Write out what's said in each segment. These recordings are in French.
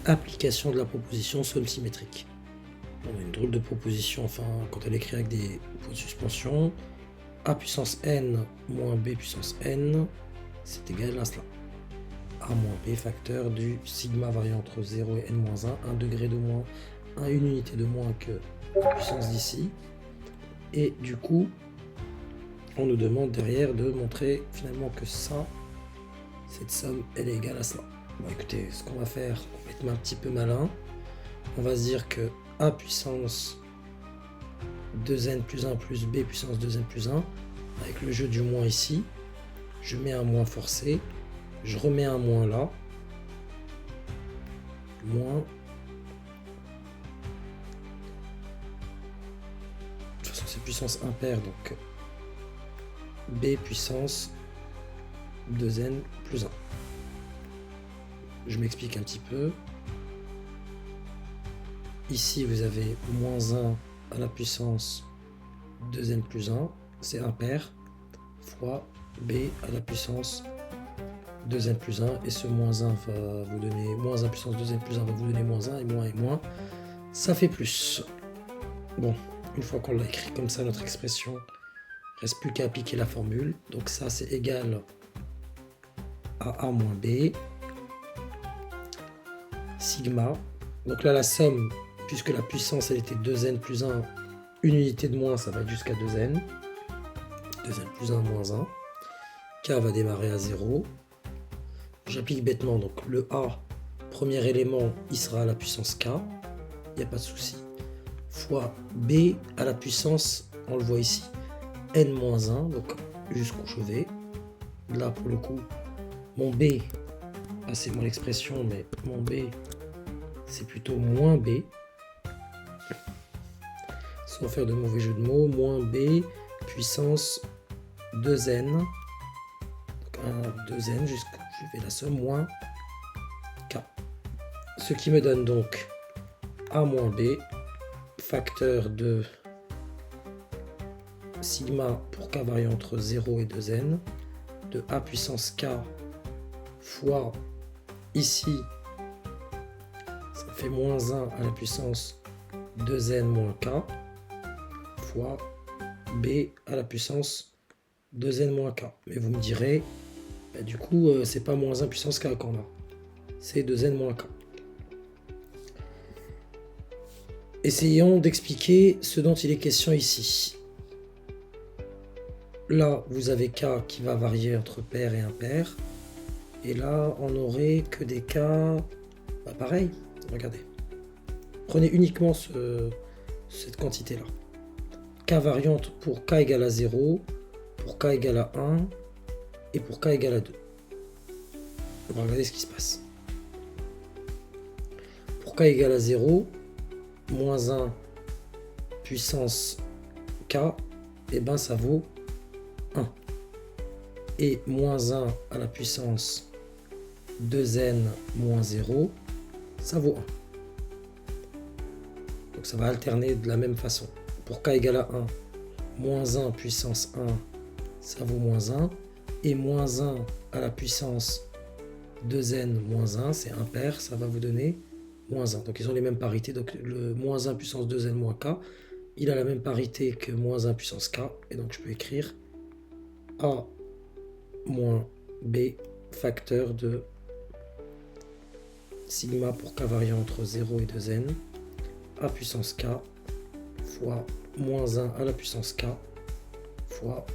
Application de la proposition somme symétrique. On a une drôle de proposition, enfin, quand elle est écrite avec des points de suspension. A puissance n moins b puissance n, c'est égal à cela. A moins b facteur du sigma variant entre 0 et n moins 1, 1 degré de moins, 1 une unité de moins que la puissance d'ici. Et du coup, on nous demande derrière de montrer finalement que ça, cette somme, elle est égale à cela. Bon, écoutez, ce qu'on va faire, on va être un petit peu malin. On va se dire que a puissance 2n plus 1 plus b puissance 2n plus 1, avec le jeu du moins ici, je mets un moins forcé, je remets un moins là, moins, de toute façon c'est puissance impaire, donc b puissance 2n plus 1. Je m'explique un petit peu. Ici, vous avez moins 1 à la puissance 2n plus 1, c'est impair, fois b à la puissance 2n plus 1, et ce moins 1 va vous donner, moins 1 puissance 2n plus 1 va vous donner moins 1, et moins, ça fait plus. Bon, une fois qu'on l'a écrit comme ça, notre expression, il ne reste plus qu'à appliquer la formule. Donc ça, c'est égal à a moins b, sigma. Donc là, la somme, puisque la puissance, elle était 2n plus 1, une unité de moins, ça va être jusqu'à 2n. 2n plus 1 moins 1. K va démarrer à 0. J'applique bêtement, donc le A, premier élément, il sera à la puissance K. Il n'y a pas de souci. Fois B à la puissance, on le voit ici, n moins 1, donc jusqu'où je vais. Là, pour le coup, mon B, ah, c'est moi l'expression, mais mon B, c'est plutôt moins B. Sans faire de mauvais jeu de mots, moins B puissance 2n, donc 2n jusqu'à, je fais la somme, moins K. Ce qui me donne donc A moins B, facteur de sigma pour K variant entre 0 et 2n, de A puissance K fois ici, ça fait moins 1 à la puissance 2n moins K, fois B à la puissance 2n moins K. Mais vous me direz, bah, du coup, c'est pas moins 1 puissance K qu'on a, c'est 2n moins K. Essayons d'expliquer ce dont il est question ici. Là, vous avez K qui va varier entre pair et impair. Et là, on n'aurait que des cas, bah, pareil, regardez. Prenez uniquement cette quantité-là. K variante pour K égale à 0, pour K égale à 1 et pour K égale à 2. On va regarder ce qui se passe. Pour K égale à 0, moins 1 puissance K, et ben ça vaut 1. Et moins 1 à la puissance 2n moins 0, ça vaut 1. Donc ça va alterner de la même façon. Pour K égale à 1, moins 1 puissance 1, ça vaut moins 1. Et moins 1 à la puissance 2n moins 1, c'est impair, ça va vous donner moins 1. Donc ils ont les mêmes parités. Donc le moins 1 puissance 2n moins K, il a la même parité que moins 1 puissance K. Et donc je peux écrire A moins B facteur de sigma pour K variant entre 0 et 2n, A puissance K fois moins 1 à la puissance K fois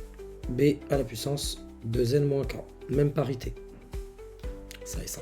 B à la puissance 2n moins K. Même parité. Ça et ça.